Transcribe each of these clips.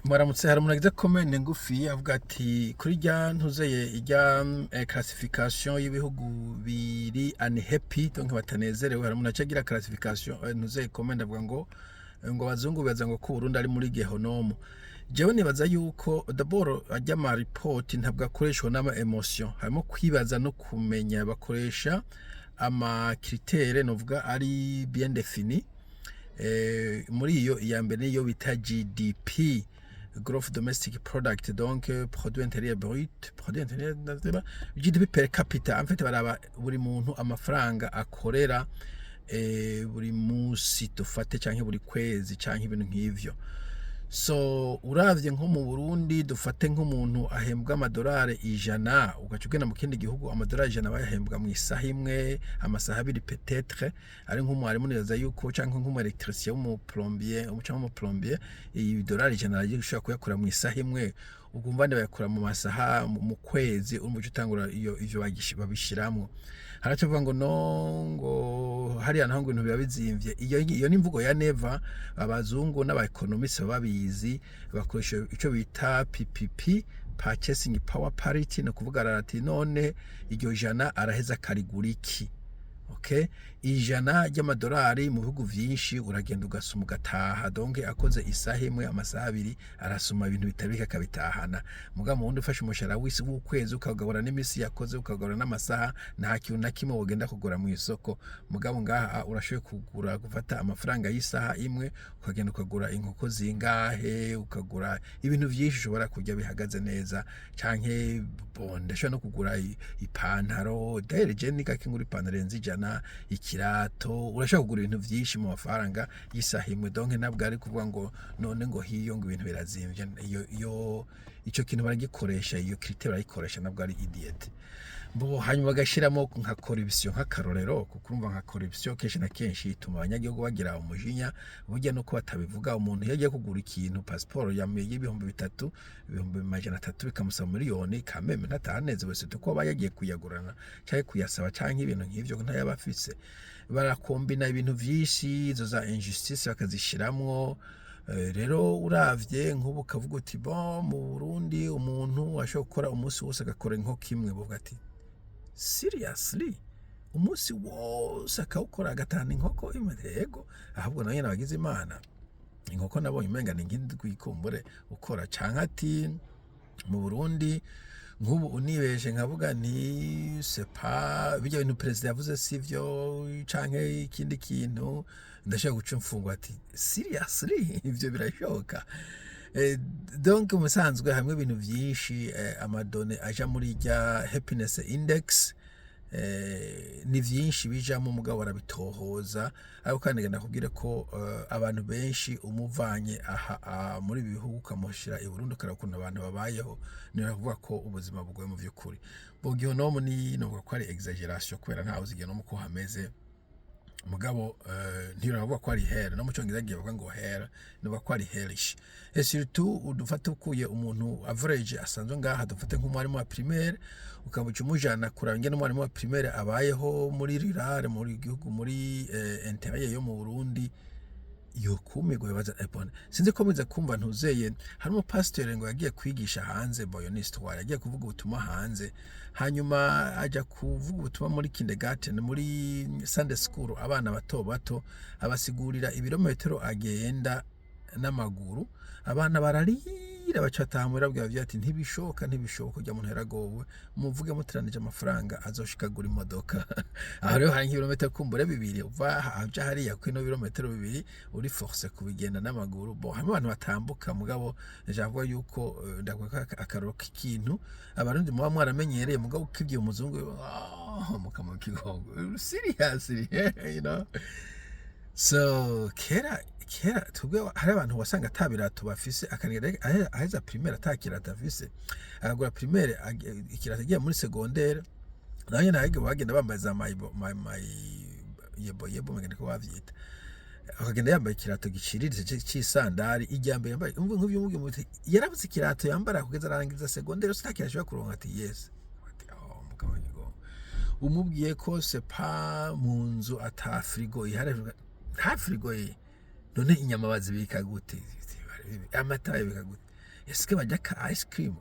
Mwaramutse, hari umuntu agize komene ngufi avuga ati kuri rya ntuzeye irya classification y'ibihugu biri unhappy donc batanezerewe. Hari umuntu acagira classification ntuzeye komene avuga ngo abazungu baza ngo ko Burundi ari muri gihonomu. Jewe nibaza yuko d'abord ajya ma report ntabwo akoreshwa n'ama emotion, harimo kwibaza no kumenya bakoresha ama critère novuga ari bien défini. Muri iyo iya mbere niyo bita GDP, Gross Domestic Product, donc produit intérieur brut, GDP per capita. En fait baraba buri muntu amafaranga akorera buri musi dufate canke buri kwezi canke ibintu nk'ivyo. So uravye nko mu Burundi dufate nk'umuntu ahembwa amadolari 100, ugaca ugenda mu kindi gihugu amadolari 100 bayahembwa mu isaha imwe, amasaha abiri peut-être, ari nk'umwarimu neza yuko canke nk'umu electricien w'umuplombier iyi dolari 100 aragiye gushaka kuyakora mu isaha imwe, ugumva ne bayakora mu masaha mu kwezi, urumva utangura ivyo babishiramwo. Haracavuga ngo no ngo hariya naho ngo ibintu biba bizimvye. Iyo ni imvugo ya Neva. Abazungu n'abaeconomists babizi bakoresha ico bita PPP, purchasing power parity, no kuvuga ati none iryo jana araheza karigura iki. Okay, ijana ry'amadolari mu bihugu vyinshi uragenda ugasuma ugataha, donc akoze isaha imwe amasaha abiri arasuma ibintu bitabika kabitahana. Muga mu wundi ufashe umushara w'isi w'ukwezi ukagabura n'imisi yakoze ukagabura n'amasaha, nta kintu na kimwe wogenda kugura mu isoko. Mugabo ngaha urashoboye kugura gufata amafaranga y'isaha imwe ukagenda ukagura inkoko zingahe, ukagura ibintu vyinshi ushobora kurya bihagaze neza, canke ndashobora no kugura ipantaro d'ailleurs nika kingura ipantaro nzijana, ikirato, urashaka kugura ibintu vyinshi mu mafaranga y'isaha imwe. Donc nabwo ari kuvuga ngo none ngo hiyo ngo ibintu birazimvye. Iyo ico kintu baragikoresha, iyo critère barayikoresha, nabwo ari idiot. Hanyuma bagashiramo nka corruption nk'akarorero, kuko urumva nka corruption kenshi na kenshi ituma abanyagihugu bagira umujinya, burya nuko batabivuga. Umuntu iyo agiye kugura ikintu passport y'ibihumbi 3, ibihumbi 300 bikamusaba miliyoni, kameme ntataneze wese tuko bayagiye kuyagurana cyangwa kuyasaba canke ibintu nk'ivyo ntayaba afise. Barakombina ibintu vyinshi, izo za injustice bakazishiramwo. Rero uravye nk'ubu kavuga uti bon mu Burundi umuntu ashobora gukora umunsi wose agakora inkoko imwe, bavuga ati seriously umunsi wose akawukora agatana inkoko imwe? Yego, ahubwo nayo nabagize Imana inkoko nabonye umenga ni ngindi kwikumbure ukora. Canke ati mu Burundi nk'ubu unibeje nkavuga nti sepa bijya bintu president yavuze sivyo canke ikindi kintu ndashaka guca mfungwa. Ati seriously ivyo birashoka? Donc umusanzwe hamwe ibintu vyinshi amadone aja muri rya happiness index ni vyinshi bijamo, mugabo barabitohoza. ariko kandi nakubwire ko abantu benshi umuvanye aha muri bihugu ukamushira i Burundi karakunda abantu babayeho, ni kuvuga ko ubuzima bugoye mu vy'ukuri. Gihonomu ni no ko ari exaggeration kubera ntawe uzigiye ko hameze, mugabo ntiravuga ko ari hera. No mu cyongereza giye bavuga ngo hera, no ko ari hellish. Et surtout udufata ukuye umuntu average asanzwe ngaha, dufate nk'umwarimu wa primaire ukabuca umujana kurangira n'umwarimu wa primaire abayeho muri rural muri gihugu muri intérieur yo mu Burundi, iyo kumigwe baza epone. Sinzi ko muze kumva ntuzeye harimo pasteur ngo yagiye kwigisha hanze, boyonist wa yagiye kuvuga ubutumwa hanze, hanyuma aja kuvuga ubutumwa muri kindergarten muri Sunday school abana bato abasigurira ibirometero agenda n'amaguru. Abana bararira bacatahamura bwavye ati ntibishoka kujya muntu yaragowe, muvuge muteranije amafaranga azoshikagura imodoka. Aho rero hari kilometero kumbure 2 uva aja hariya kwino birometero 2 uri force kubigenda n'amaguru. Hamwe abantu batambuka, mugabo javuga yuko ndakwa akaroro k'ikintu abarundi muba mwaramenyereye, mugabo kibye umuzungu mukama kigongo seriously you know. So kera tubwe hari abantu wasanga atabirato bafise, akanira aheza primaire atakirata afise, agura primaire ikirata giye muri secondaire, nayo nahige bagenda bambaye za yebo mugende ko bavyita, akagenda yambaye ikirato giciriritse c'isandari ijyambe yambaye nk'ubyo muti yarabuze ikirato yambara kugeza arangiza secondaire, utakirashobora kuronka. Ati yes, mukabanyego umubwiye ko sepa mu nzu ata frigo ihari, nta frigo none inyama bazibika gute? amata bayabika gute ese bajya ka ice cream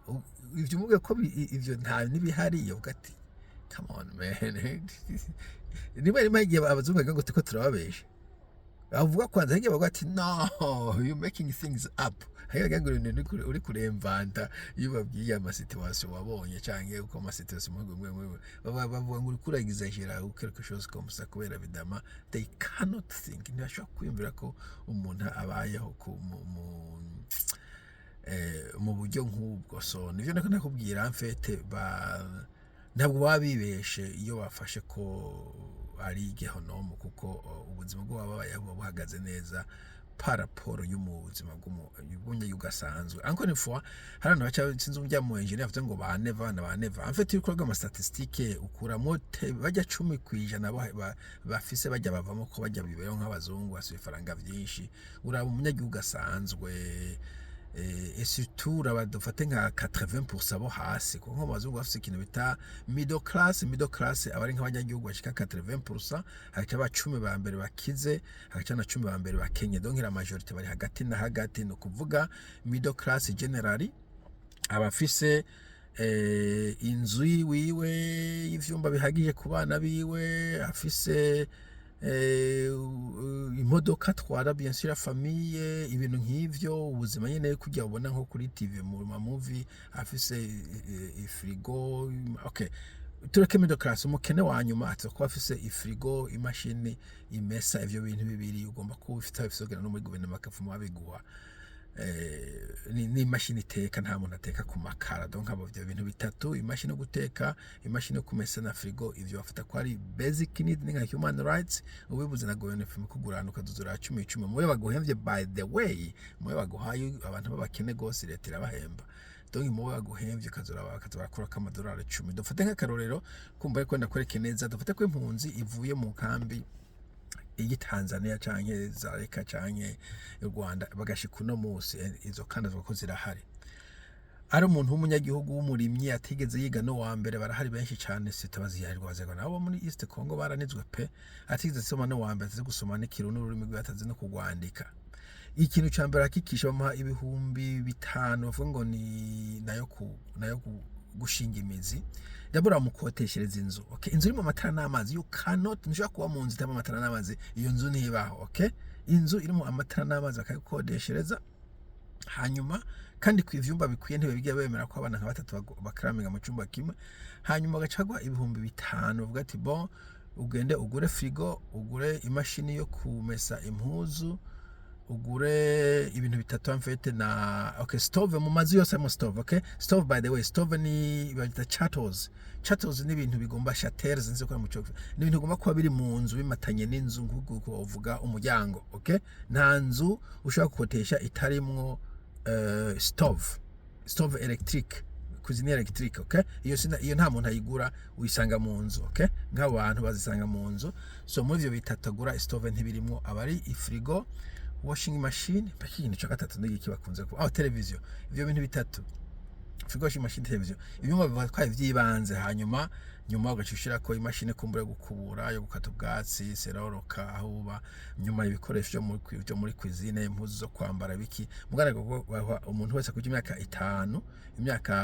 ivyo umubwiye ko ivyo nta n'ibihari yovuga ati come on man niba rimwe igihe abazungu bavuga ngo turiko turababesha bavuga kwanza higiye bavuga ati no you making things up hayaga ngo uri kuremvanta iyo babwiye amasituation wabonye canke uko amasituation mwe bavuga ngo uri kuragizagera quelque chose comme ça kubera bidama they cannot think ntibashobora kwiyumvira ko umuntu abayeho mu buryo nk'ubwo so nivyo nakubwira en fait ntabwo babibeshe iyo bafashe ko ari gihonomu kuko ubuzima bwo baba buhagaze neza paraporo y'ubuzima bw'umunyagihugu ugasanzwe encore une fois hari abantu baca sinzi umujya mu engineer avuze ngo baneva en fait iyo ukoraga ama statistique ukuramo bajya 10% bafise bajya bavamo ko bajya bibeho nk'abazungu basuye faranga byinshi uraba umunyagihugu ugasanzwe et surtout badufate nka 80% bo hasi kuko abazungu bafite ikintu bita middle class abari nk'abanyagihugu bashika 80% hakaca ba 10 ba mbere bakize hakaca na 10 ba mbere bakenye donc la majorité bari hagati na hagati no kuvuga middle class generally abafise inzu wiwe y'ivyumba bihagije ku bana biwe afise imodoka atwara bien sûr la famille ibintu nk'ivyo ubuzima nyene kujya ubona nko kuri TV mu movie afise ifrigo okay tureke middle class umukene wa nyuma atako afise ifrigo imashini imesa ivyo bintu bibiri ugomba kuba ufite abisogera no muri guverinoma bakafuma babiguha ni imashini iteka nta muntu ateka ku makara donc abo byo bintu bitatu imashini yo guteka imashini yo kumesa na frigo ivyo bafata ko ari basic need ni nka human rights ubibuze na guverinoma kugurana ukaduzura 10 muyo baguhemvye by the way muyo baguhaye abantu babakene gose leta irabahemba donc muyo baguhemvye kazora kura kamadolari 10 dufate nka karorero kumva ko ndakwereke neza dufate ko impunzi ivuye mu kambi iyi Tanzania canke zareka canke Rwanda bagashika uno munsi izo kandi zoko zirahari ari umuntu w'umunyagihugu w'umurimyi atigeze yiga no wa mbere barahari benshi cyane sitabaziyarirwa bazego nabo muri East Congo baranizwe pe atigeze soma no wa mbere azi gusoma n'ikirundi ururimi rwatazi no kugwandika ikintu cyambere akikisha bamuha ibihumbi 5 bavuga ngo ni nayo gushinga imizi ndabura mukoteshereza inzu okay inzu irimo amatara n'amazi you cannot nshaka kuba mu nzu itama amatara n'amazi iyo nzu ntibaho okay inzu irimo amatara n'amazi akayikodeshereza hanyuma kandi ku ivyumba bikwiye ntibigya bemera ko abana nka batatu bakaraminga mu cyumba kimwe hanyuma gacagwa ibihumbi 5 uvuga ati bon ugende ugure frigo ugure imashini yo kumesa impuzu ugure ibintu bitatu amfete na okay stove mu mazu yose mu stove okay stove by the way stove ni bita chattels ni ibintu bigomba shaters nzi ko mu cyo ni ibintu bigomba kuba biri mu nzu bimatanye n'inzu nguko uvuga umuryango okay nta nzu ushaka gukotesha itarimwo stove electric cuisine electric okay iyo nta muntu ayigura uyisanga mu nzu okay nk'abantu bazisanga mu nzu so muri ivyo bitatagura stove ntibirimwo abari ifrigo washing machine pakintu cyo gatatu n'iki bakunze ko televiziyo ivyo bintu bitatu frigo washing machine televiziyo ibyuma biva vyibanze hanyuma nyuma ugacushira ko imashine kumbura gukubura yo gukata ubwatsi seroroka ahuba nyuma ibikoresho byo muri cuisine impuzu zo kwambara biki mugaragara ko umuntu wese kujya imyaka 5 imyaka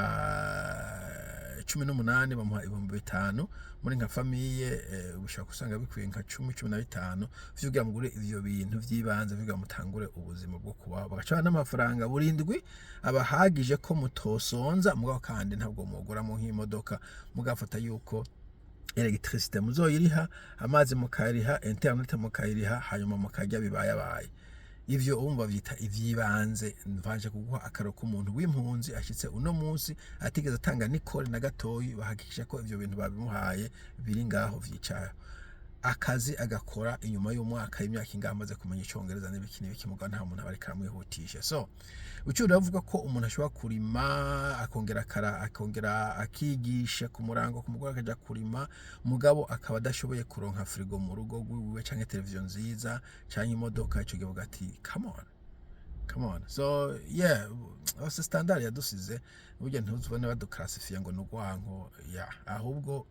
18 bamuha 5,000 muri nka famille ubushaka usanga bikwiye nka 10-15 vyugira mugure ivyo bintu vyibanze vyugira mutangure ubuzima bwo kuba bagaca n'amafaranga burindwi abahagije ko mutosonza mugabo kandi ntabwo mugura mu nk'imodoka mugafata yuko electricité muzoyiriha amazi mukayiriha internet mukayiriha hanyuma mukajya bibaye ivyo umva vyita ivyibanze mvanje kuguha akaro ko umuntu w'impunzi ashitse uno munsi atigeze atanga nikore na gatoyi bahakikisha ko ivyo bintu babimuhaye biri ngaho vyicaye akazi agakora inyuma y'umwaka y'imyaka ingamaze kumenya icongereza n'ibikini bikimuga nta muntu abari kamwihutisha so ucyura bavuga ko umuntu ashobora kurima akongera akigisha ku murango ku mugore akaja kurima mugabo akaba adashoboye kuronka frigo mu rugo rwiwe canke televiziyo nziza canke imodoka ico givuga ati come on so yeah what's the standard yadusize burya ntuzubone baduklasifia ngo nugwanko ahubwo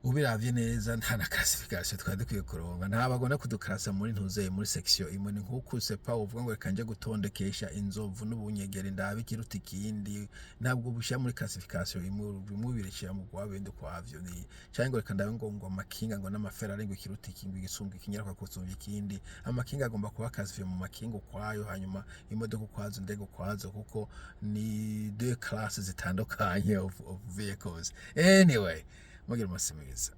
ubiravye neza nta na classification twari dukwiye kuronka, nta bagomba kudukarasa muri ntuzeye muri section imwe. Ni nk'uko sepa uvuga ngo reka nje gutondekesha inzovu n'ubunyegeri ndabe ikiruta ikindi, ntabwo bushyira muri classification imwe, bimwe bireshya mu gwabende kwavyo. Ni cyangwa reka ndabe ngo amakinga ngo n'amaferari ngo ikiruta ikindi gisumba ikinyarwa kusumba ikindi. Amakinga agomba kuba classifié mu makingo kwayo, hanyuma imodoka ukwazo, ndege ukwazo, kuko ni deux classes zitandukanye of vehicles. Anyway, mugire umunsi mwiza.